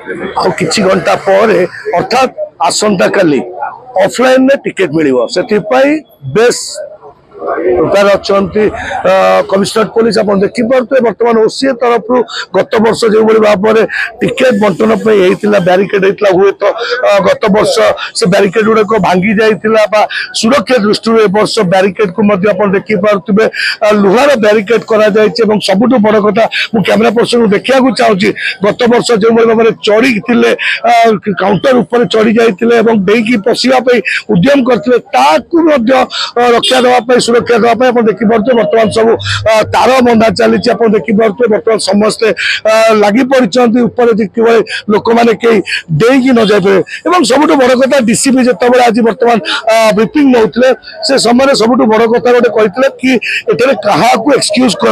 आ किछि घंटा पर अर्थात आसंता काली ऑफलाइन में टिकेट मिलिबो सेति पई बेस प्रिपेयर अच्छा कमिशनरेट पुलिस आप देखिपे बर्तमान ओसीए तरफ गत वर्ष जो भाव में टिकेट बंटन ब्यारिकेड होता हुए तो गत वर्ष से ब्यारिकेड गुड़ाक भांगी जाता सुरक्षा दृष्टि वर्ष ब्यारिकेड को देखिपे लुहार ब्यारिकेड कर सबुठ बड़ कथा मुझे कैमेरा पर्सन को देखा चाहूँगी गत वर्ष जो भाव में चढ़ी काउंटर उपर चढ़ी जाते डेकी पशिवाई उद्यम करते रक्षा देवाई सुरक्षा देवाई देखिपे बर्तमान सब तार बंधा चली देखिपे बर्तमान समस्ते लगी पड़ी लोक मैंने कई डेकी न जापे सबुठ बड़ कथा डीसीपी जो आज बर्तमान ब्रीफिंग नौते से समय सबुठ बड़ कथा गोटे कहते कि ये क्या एक्सक्यूज कर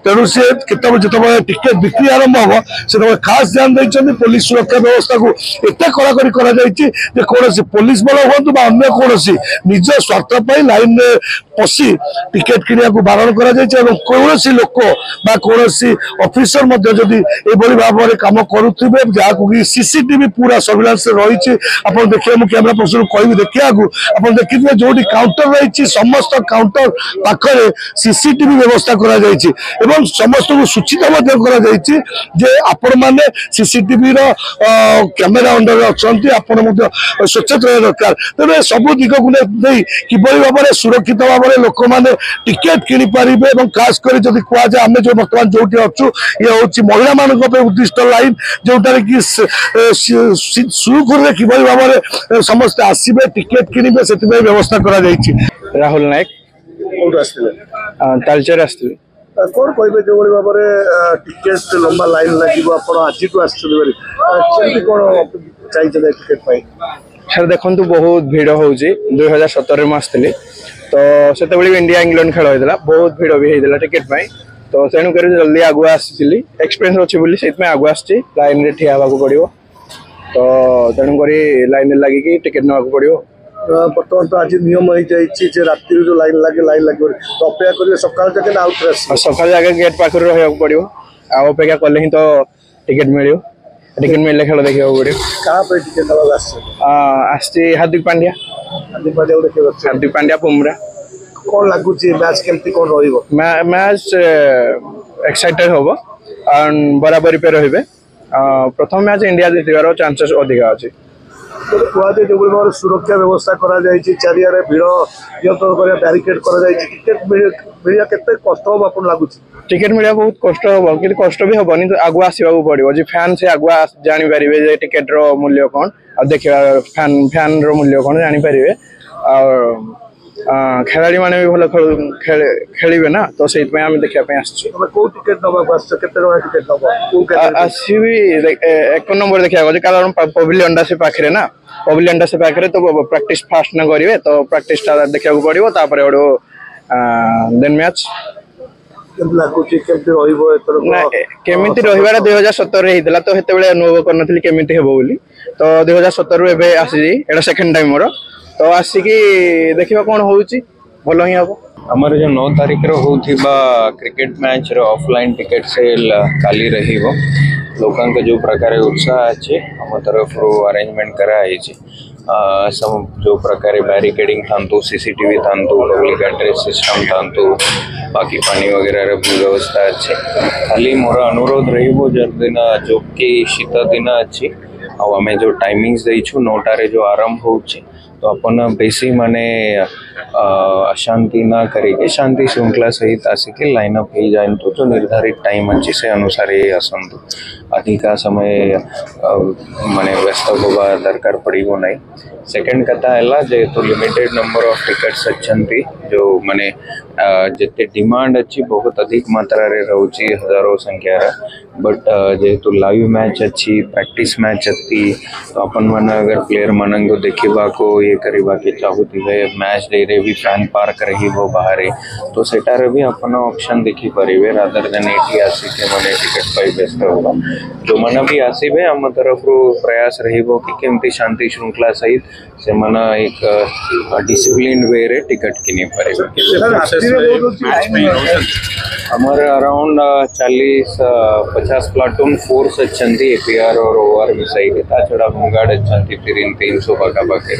तेणु से जो टिकेट बिक्री आरंभ हम से खास ध्यान देते पुलिस सुरक्षा व्यवस्था को एत कड़ाकड़ी कौन पुलिस बल हूँ अन्य कौन निज स्वार्थ लाइन में पशि टिकेट किनिया को बारण कौन लोक कौन ऑफिसर जदि भाव में कम करुवे जहाँ सीसीटीवी पूरा सर्विलांस रही आप देखिए मुझे कैमेरा पर्सन कह देखा आप देखिए जो काउंटर रही समस्त काउंटर पाखे सीसीटीवी व्यवस्था कर समस्त को सूचित आपण मैंने सीसीटीवी कैमेरा अंडर अच्छा सचेत रहा दरकार तेज सब दिग को नहीं किभली भाव में सुरक्षित भाव में लोक मैंने टिकेट किनी पारे खास कर जब कहुए आम जो बर्तमान जो अच्छु ये हूँ महिला मान उद्दिष्ट लाइन जोटार कि सुरुखुरी किभली भाव में समस्त आसवे टिकेट किणवे से व्यवस्था कर राहुल नायक तालचेर आसते कौन कहे जो भाव में टिकेट लंबा लाइन लगे आज कौन चाहिए टिकेट सर देखो बहुत भिड़ हो 2017 में आसती तो से इंडिया इंग्लैंड खेल होता बहुत भिड़ भी होता टिकेट तो तेणुक जल्दी आगुआ आसी एक्सपीरियंस अच्छी से आगुआ आसी लाइन में ठिया पड़ो तो तेणुक लाइन लगे टिकेट ना पड़ो बर्तमान तो आज नियम हो जाए राति जो लाइन लगे तो अपेक्षा करेंगे सकाल जाके गेट पाखे रहा पड़ो अपेक्षा कले ही तो टिकेट मिले टिकेट मिलने खेल देखा पड़ो आसती हार्दिक पांड्या हार्दिक पांड्या बुमरा कौन लगुच मैच केमती कौन मैच एक्साइटेड हम बराबरी पे रे प्रथम मैच इंडिया जीतवार चांसेस अधिक अच्छे कहुए जो भाव सुरक्षा व्यवस्था चारिया भिड़ ब्यारिकेड कर कष्ट हम आप लगुच टिकेट मिलवा बहुत कष्ट हम कि कष्ट भी हेनी तो आगुआ आसवाक पड़ो जी फैन से आगुआ जानीपर टिकेट मूल्य कौन आ देखा फैन रूल्य कौन जानीपर खेलाड़ी मैंने भी भल खेले ना तो से देखापी आसबी एक नंबर देखा कारण पवेलियन से पाखे ना पवेलियन से पाखे तो प्रैक्टिस फास्ट ना करेंगे तो प्रैक्टिस देखा पड़ो देन मैच केमी रहा 2017 तो से अनुभव करनी केमी हे बोली तो 2017 आसी सेकेंड टाइम मोर तो आसिकी देखा कौन हो भल ही हम आमर जो 9 तारिख cricket match offline ticket sale काली लोक जो प्रकार उत्साह अच्छे आम तरफ अरेंजमेंट कराई सब जो प्रकार बैरिकेडिंग था सीसीटीवी था पब्लिक एड्रेस सिस्टम था बाकी पानी वगैरह व्यवस्था अच्छे खाली मोर अनुरोध दिन जो कि शीत दिन अच्छी आम जो टाइमिंग्स देछु 9टारे जो आरंभ हो तो अपन बेसी माने अशांति ना करके शांति श्रृंखला सहित आसिके लाइन अप हो जाए तो जो निर्धारित टाइम अच्छी से अनुसार ही आसतु अधिका समय माने व्यस्त होगा दरकार पड़ो ना सेकेंड कथा है जेहेतु लिमिटेड नंबर ऑफ टिकट्स अच्छी जो माने जिते डिमांड अच्छी बहुत अधिक मात्रा रे रोची हजारों संख्या बट जेहेतु लाइव मैच अच्छी प्रैक्टिस मैच अच्छी तो अपन मन अगर प्लेयर मन को देखा को ये करवा के चाहूती मैच दे रे भी फैन पार्क रही वो बाहर तो सेटारे भी अपन ऑप्शन देखी परिवे रादर देन एटी आसी के मने टिकट पाई बेस्ट होगा जो मन भी आसीबे हम तरफ प्रयास रहिबो कि केमती शांति श्रृंखला सहित से मन एक डिसिप्लिन वे रे टिकट किनी परिवे हमारे अराउंड 40-50 प्लाटून फोर्स अच्छी एपीआर और ओआर मिसाई छड़ा होमगार्ड अच्छा 300 पाखापाखि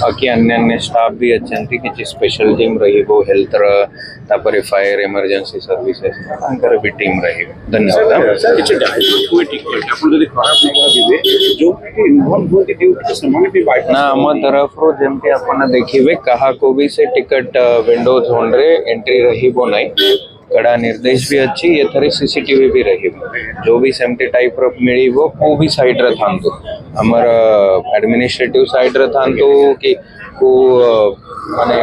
बाकी अन्य स्टाफ भी अच्छा कि स्पेशल टीम रही हेल्थ तापर फायर इमरजेंसी सर्विसेस भी टीम रही धन्यवाद ना आम तरफ जमती अपन देखिए क्या को भी से टिकट विंडो जोन रे एंट्री रही नहीं कड़ा निर्देश भी अच्छी ये थरी सीसीटीवी भी रही जो भी सेमती टाइप मिली को भी साइड रे थांतु हमर एडमिनिस्ट्रेटिव साइड रे थांतु कि को माने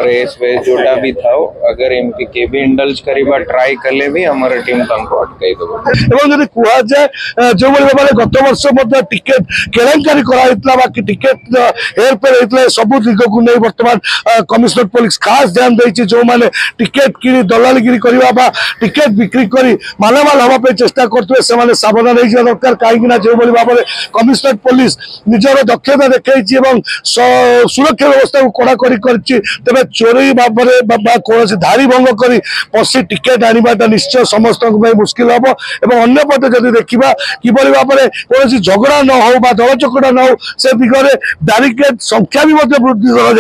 रेस वे जोटा भी था अगर एमपी के भी इंडल्ज करिबा ट्राई करले भी हमर टीम तंको अटकाई दबो एवं जदि कुआ जाए जो भाव गत वर्ष टिकेट केलेंकारी करा बाकी टिकेट हेर फेर होता सब दिग को नहीं बर्तमान कमिश्नर पुलिस खास ध्यान देती जो मैंने टिकेट कि दलालगिरी करवा टिकेट बिक्री कर मालामाल हाँपे चेष्टा करते से सावधान हो दरकार कहीं जो भाव में कमिश्नर पुलिस निजर दक्षता देखी सुरक्षा व्यवस्था को कड़ाकड़ी तेरे चोरी भाव में कौन धारी भंग कर पशि टिकेट आने निश्चय समस्त मुस्किल हम और अन्य पटे जब देखा किभली भाव में कौन झगड़ा न हो दल चकड़ा न हो से दिगरे बैरिकेड संख्या भी वृद्धि कर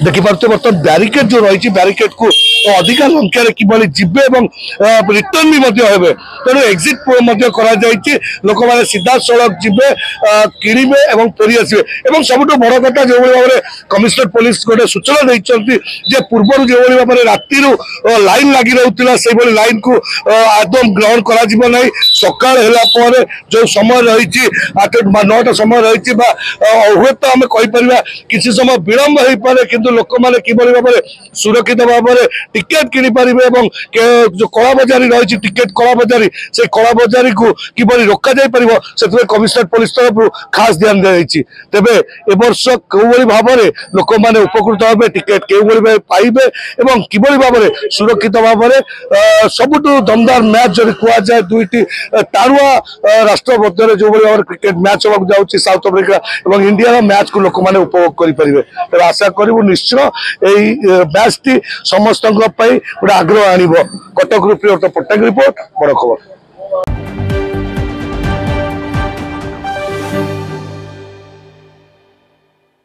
देखिपे बर्तमान बैरिकेड जो रही बैरिकेड को अधिका संख्यार किभली जीवे रिटर्न भी हे तेणु एक्जिट लोक मैंने सीधा सड़क जीवे किणवे और फेरी आसवे सबुठ बड़ कथा जो भाव में कमिश्नर पुलिस गोटे सूचना देते पूर्व जो भाव में राति लाइन लगी रोला से लाइन को आदम ग्रहण कर सकाल जो समय रही 8-9टा समय रही हे तो आम कहीपर किसी समय विलंब हो पाए कि लोक मैंने किभली भाव में सुरक्षित भाव में टिकेट किनी पारिबे जो कला बजारी रही टिकेट कला बजारी से कला बजारी को किभली रोका जाई परिबो से कमिश्नर पुलिस तरफ खास ध्यान दिया तेबे ए वर्ष कोभली भाव में लोक मैंने उपकृत होबे टिकेट केभली पाइबे एवं किभली भाव में सुरक्षित भाव में सबुठ दमदार मैच जब कुआ जाए दुईटी टाणुआ राष्ट्र मध्य जो भाव में क्रिकेट मैच होगा जाऊँगी साउथ अफ्रिका और इंडिया मैच को लोक मैंने उपभोग करेंगे तेज आशा करूँ निश्चय मैच टी समस्त गोटे आग्रह आनिब कटक प्रियव्रत पट्टनायक रिपोर्ट बड़ खबर।